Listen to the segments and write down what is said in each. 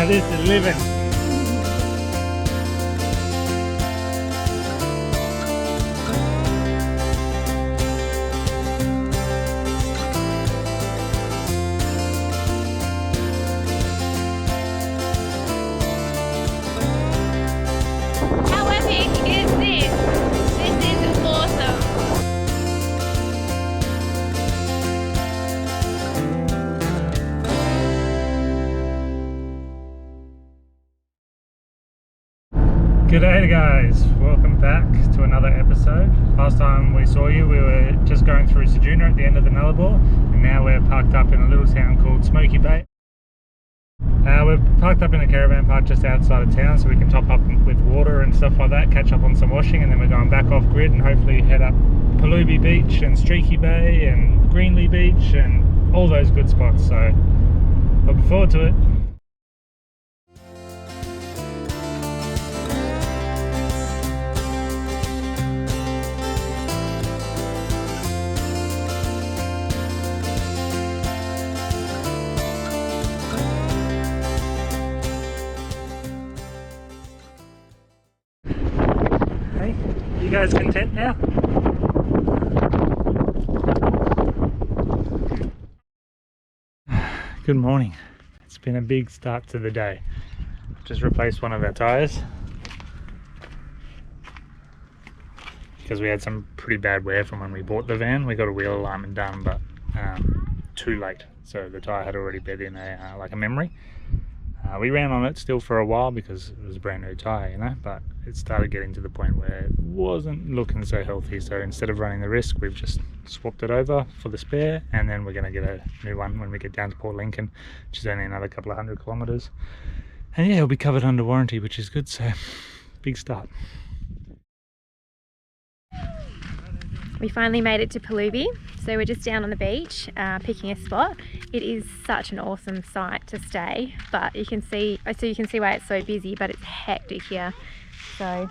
Now this is living. How epic is this? This is awesome. G'day guys, welcome back to another episode. Last time we saw you, we were just going through Ceduna at the end of the Nullarbor, and now we're parked up in a little town called Smoky Bay. We're parked up in a caravan park just outside of town so we can top up with water and stuff like that, catch up on some washing, and then we're going back off grid and hopefully head up Perlubie Beach and Smoky Bay and Greenlee Beach and all those good spots, so looking forward to it. You guys content now? Good morning. It's been a big start to the day. Just replaced one of our tyres because we had some pretty bad wear from when we bought the van. We got a wheel alignment done, but too late. So the tyre had already bed in a like a memory. We ran on it still for a while because it was a brand new tyre, you know, but it started getting to the point where it wasn't looking so healthy. So instead of running the risk, we've just swapped it over for the spare, and then we're going to get a new one when we get down to Port Lincoln, which is only another couple of 100 kilometres. And yeah, it'll be covered under warranty, which is good, so big start. We finally made it to Pelubi, so we're just down on the beach picking a spot. It is such an awesome site to stay, but you can see why it's so busy, but it's hectic here. So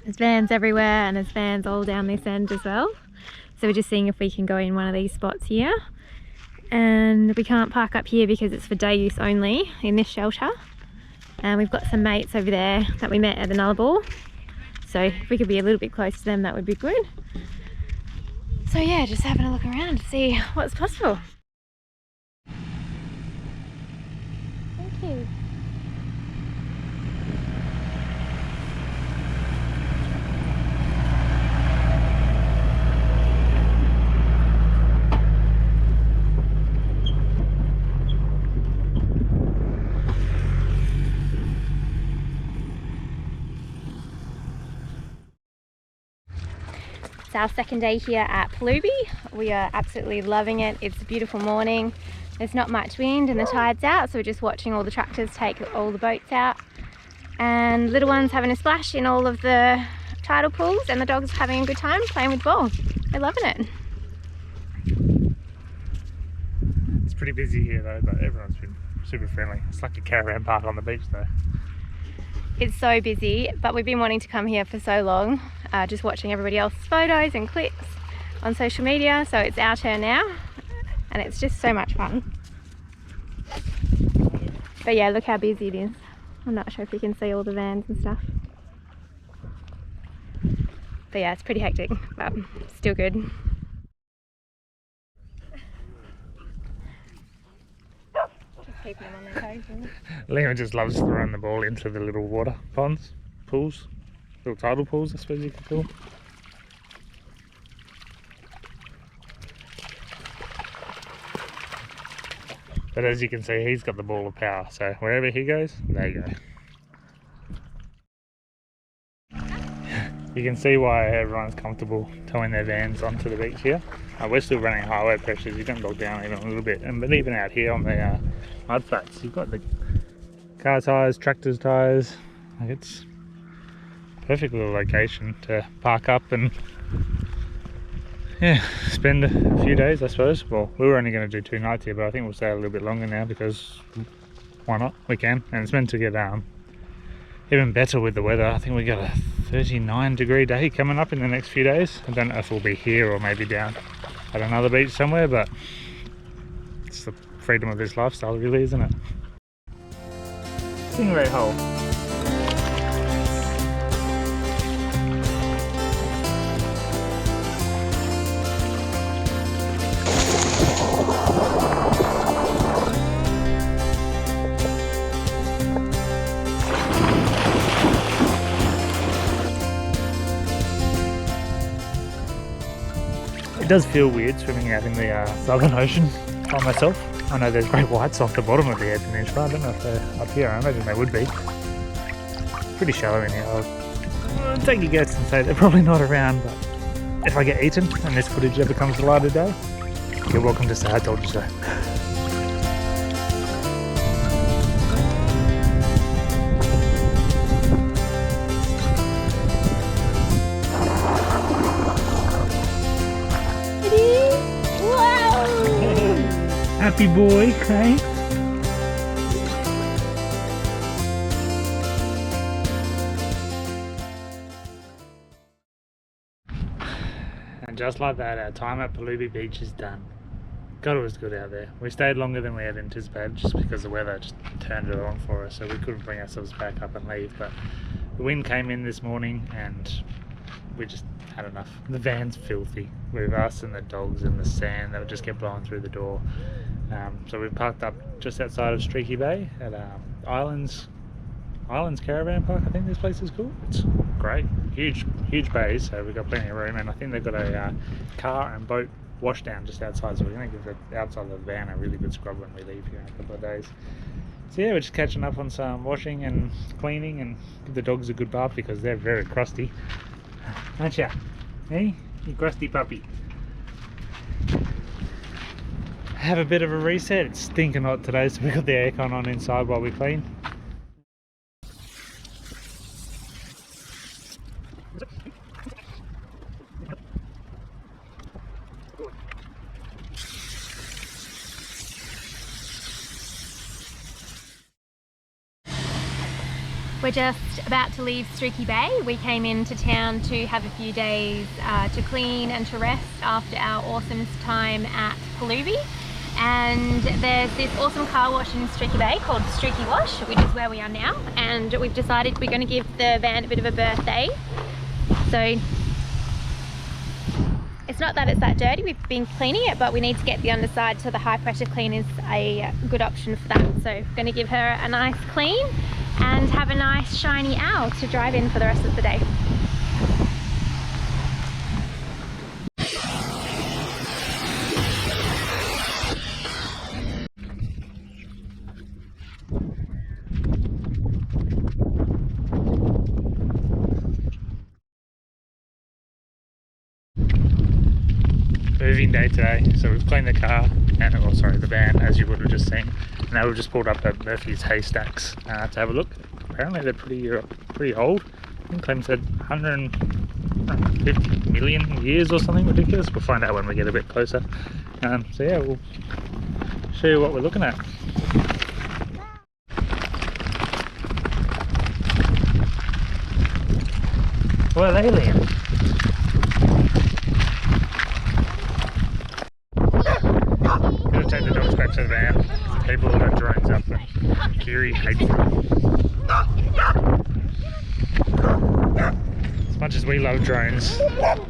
there's vans everywhere, and there's vans all down this end as well. So we're just seeing if we can go in one of these spots here. And we can't park up here because it's for day use only in this shelter. And we've got some mates over there that we met at the Nullarbor. So if we could be a little bit close to them, that would be good. So yeah, just having a look around to see what's possible. Thank you. It's our second day here at Pelubi. We are absolutely loving it. It's a beautiful morning. There's not much wind and the tide's out, so we're just watching all the tractors take all the boats out. And little one's having a splash in all of the tidal pools, and the dog's having a good time playing with the ball. They're loving it. It's pretty busy here though, but everyone's been super friendly. It's like a caravan park on the beach though. It's so busy, but we've been wanting to come here for so long, just watching everybody else's photos and clips on social media, so it's our turn now, and it's just so much fun. But yeah, look how busy it is. I'm not sure if you can see all the vans and stuff. But yeah, it's pretty hectic, but still good. Keeping them on their toes, isn't it? Liam just loves throwing the ball into the little water ponds, pools, little tidal pools I suppose you could call them. But as you can see, he's got the ball of power, so wherever he goes, there you go. You can see why everyone's comfortable towing their vans onto the beach here. We're still running highway pressures, you don't log down even a little bit, but even out here on the mud flats, you've got the car tyres, tractors tyres, like it's a perfect little location to park up and yeah, spend a few days I suppose. Well, we were only going to do 2 nights here, but I think we'll stay a little bit longer now because why not, we can, and it's meant to get even better with the weather. I think we got a 39-degree day coming up in the next few days. I don't know if we'll be here or maybe down at another beach somewhere, but it's the freedom of this lifestyle really, isn't it? Stingray hole. It does feel weird swimming out in the Southern Ocean by myself. I know there's great whites off the bottom of the Eyre Peninsula. I don't know if they're up here. I imagine they would be. Pretty shallow in here. I'll take a guess and say they're probably not around, but if I get eaten and this footage ever comes to light of day, you're welcome to say I told you so. Happy boy, okay? And just like that, our time at Perlubie Beach is done. God, it was good out there. We stayed longer than we had anticipated just because the weather just turned it on for us, so we couldn't bring ourselves back up and leave. But the wind came in this morning and we just had enough. The van's filthy with us and the dogs and the sand that just kept blowing through the door. So we've parked up just outside of Smoky Bay at Islands Caravan Park, I think this place is called. It's great, huge bays, so we've got plenty of room, and I think they've got a car and boat wash down just outside, so we're going to give the outside of the van a really good scrub when we leave here in a couple of days. So yeah, we're just catching up on some washing and cleaning and give the dogs a good bath because they're very crusty. Aren't ya? Hey, you crusty puppy. Have a bit of a reset. It's stinking hot today, so we've got the aircon on inside while we clean. We're just about to leave Smoky Bay. We came into town to have a few days to clean and to rest after our awesome time at Pelubi. And there's this awesome car wash in Smoky Bay called Streaky Wash, which is where we are now. And we've decided we're going to give the van a bit of a birthday. So it's not that it's that dirty, we've been cleaning it, but we need to get the underside, so the high pressure clean is a good option for that. So we're going to give her a nice clean and have a nice shiny owl to drive in for the rest of the day. Moving day today, so we've cleaned the car and the van, as you would have just seen. And now we've just pulled up at Murphy's Haystacks to have a look. Apparently they're pretty old. I think Clem said 150 million years or something ridiculous. We'll find out when we get a bit closer. So yeah, we'll show you what we're looking at. Well, alien. Gonna take the dogs back to the van. People that have drones up and Kiri hates them. As much as we love drones,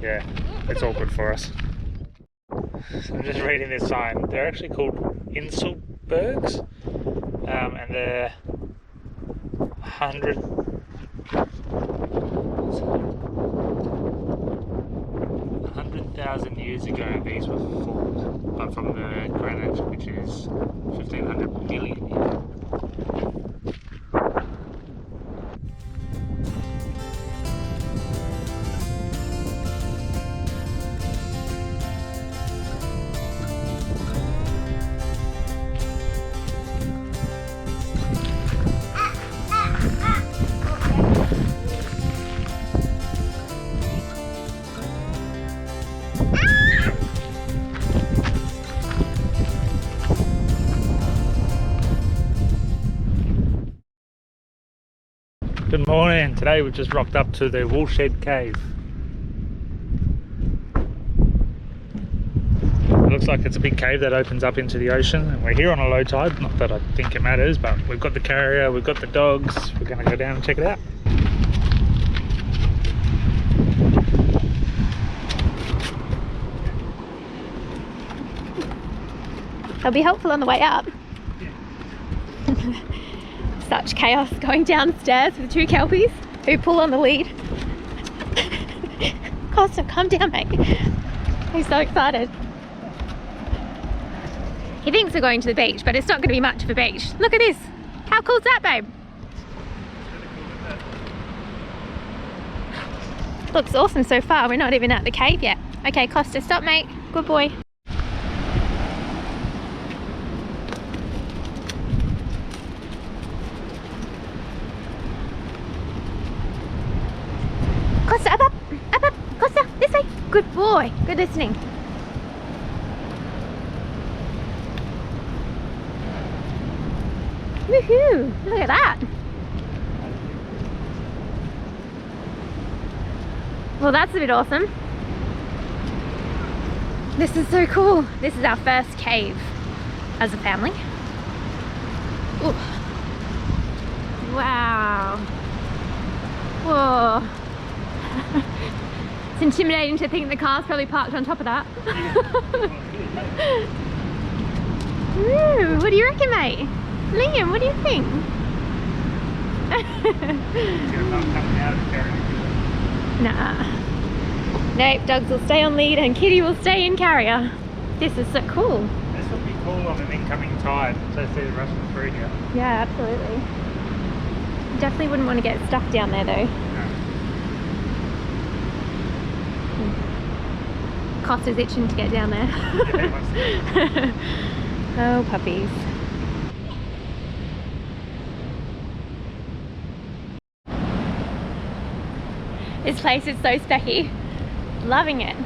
yeah, it's awkward for us. So I'm just reading this sign. They're actually called Inselbergs, and they're 100,000 years ago these were formed, but from the granite, which is 1500 million years. Good morning. Today we've just rocked up to the Woolshed Cave. looks like it's a big cave that opens up into the ocean, and we're here on a low tide. Not that I think it matters, but we've got the carrier, we've got the dogs. We're going to go down and check it out. They'll be helpful on the way up. Such chaos going downstairs with 2 kelpies who pull on the lead. Costa, calm down, mate. He's so excited. He thinks we're going to the beach, but it's not going to be much of a beach. Look at this. How cool is that, babe? Looks awesome so far. We're not even at the cave yet. Okay, Costa, stop, mate. Good boy. Costa, up. Costa, this way. Good boy. Good listening. Woohoo! Look at that. Well, that's a bit awesome. This is so cool. This is our first cave as a family. Ooh. Wow. Whoa. It's intimidating to think the car's probably parked on top of that. Ooh, what do you reckon, mate? Liam, what do you think? Nah. Nope, dogs will stay on lead and Kitty will stay in carrier. This is so cool. This would be cool on an incoming tide, so see the Russian through here. Yeah, absolutely. Definitely wouldn't want to get stuck down there though. No. Costa's itching to get down there. Oh, puppies. This place is so specky. Loving it.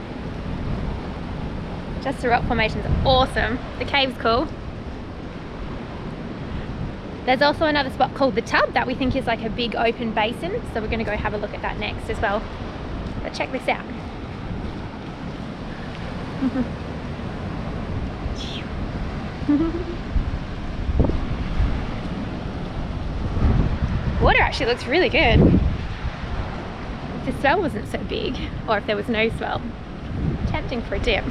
Just the rock formation's awesome. The cave's cool. There's also another spot called the Tub that we think is like a big open basin. So we're going to go have a look at that next as well. But check this out. Water actually looks really good. If the swell wasn't so big, or if there was no swell. Tempting for a dip.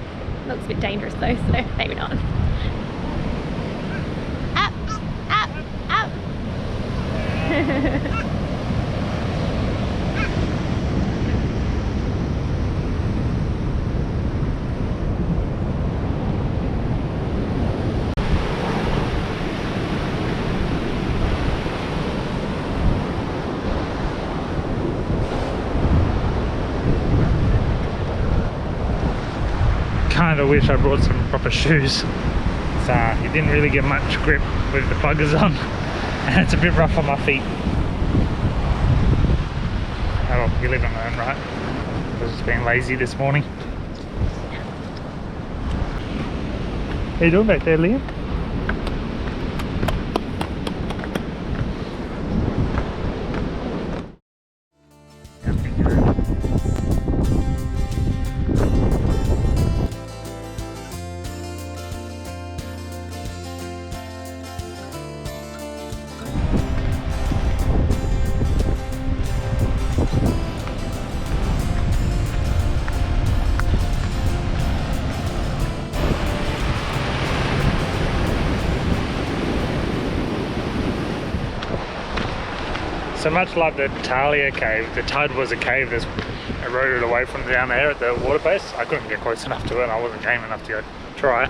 Looks a bit dangerous though, so maybe not. Up, up, up. Kind of wish I brought some proper shoes. So you didn't really get much grip with the pluggers on, and it's a bit rough on my feet. Oh well, you live and learn, right? I was just being lazy this morning. How you doing back there, Liam? So much like the Talia cave, the Tud was a cave that's eroded away from down there at the water base. I couldn't get close enough to it, I wasn't game enough to go try.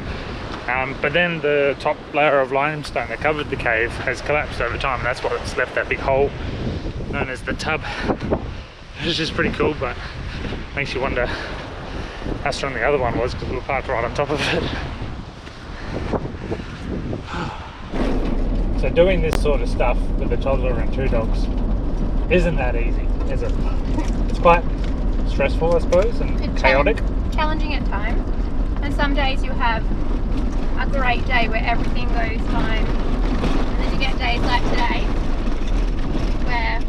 But then the top layer of limestone that covered the cave has collapsed over time, and that's what's left that big hole known as the Tub. It's just pretty cool, but makes you wonder how strong the other one was because we were parked right on top of it. So doing this sort of stuff with a toddler and 2 dogs isn't that easy, is it? It's quite stressful, I suppose, and chaotic. Challenging at times. And some days you have a great day where everything goes fine. And then you get days like today where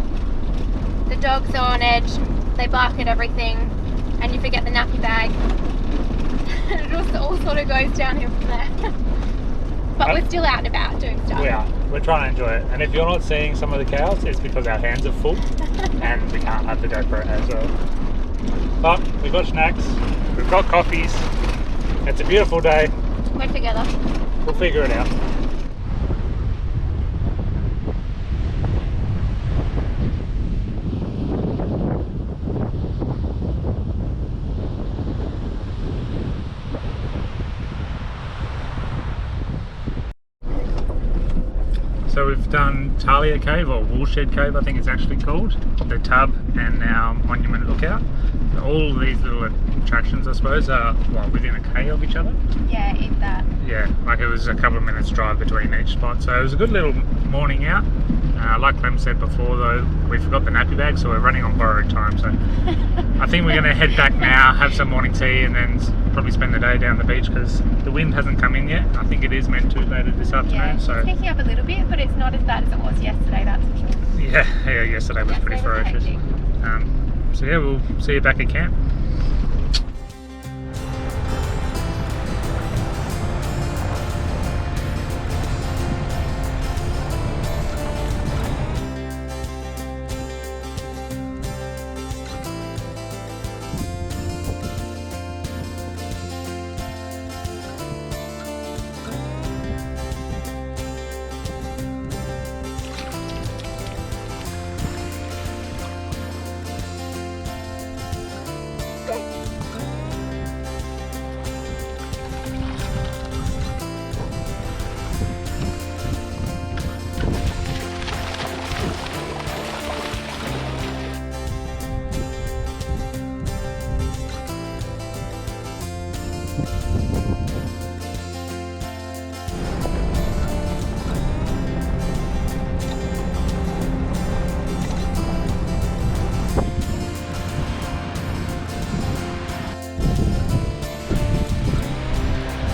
the dogs are on edge, they bark at everything, and you forget the nappy bag. It just all sort of goes downhill from there. But we're still out and about doing stuff. We are. We're trying to enjoy it. And if you're not seeing some of the cows, it's because our hands are full and we can't have the GoPro as well. But we've got snacks, we've got coffees. It's a beautiful day. We're together. We'll figure it out. So we've done Talia Cave, or Woolshed Cave I think it's actually called, the tub and now Monument Lookout. All these little attractions I suppose are within a K of each other. Yeah, if that. Yeah, like it was a couple of minutes drive between each spot, so it was a good little morning out. Like Clem said before though, we forgot the nappy bag, so we're running on borrowed time, so I think we're going to head back now, have some morning tea and then probably spend the day down the beach because the wind hasn't come in yet. I think it is meant to later this afternoon. Yeah, so it's picking up a little bit, but it's not as bad as it was yesterday, that's for sure. Yeah, yesterday was pretty ferocious. So yeah, we'll see you back at camp.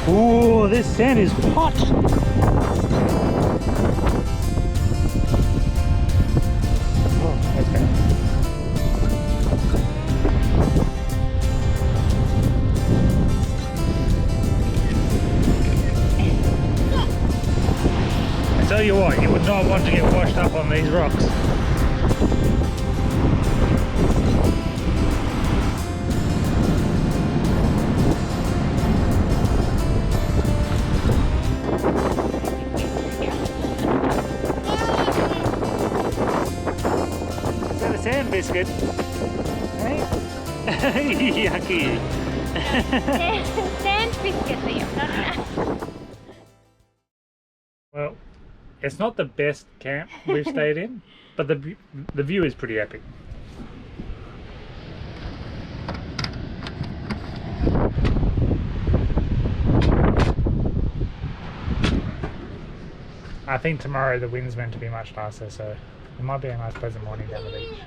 Ooh, this sand is hot! Oh, that's bad. I tell you what, you would not want to get washed up on these rocks. Sand biscuit. Hey? Yucky. Sand biscuit, Liam, not enough. Well, it's not the best camp we've stayed in, but the view is pretty epic. I think tomorrow the wind's meant to be much nicer, so it might be a nice pleasant morning down the beach.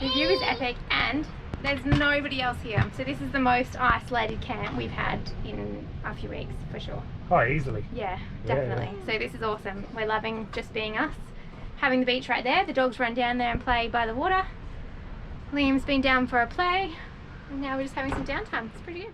The view is epic and there's nobody else here. So this is the most isolated camp we've had in a few weeks for sure. Oh, easily. Yeah, definitely. Yeah. So this is awesome. We're loving just being us. Having the beach right there. The dogs run down there and play by the water. Liam's been down for a play. And now we're just having some downtime. It's pretty good.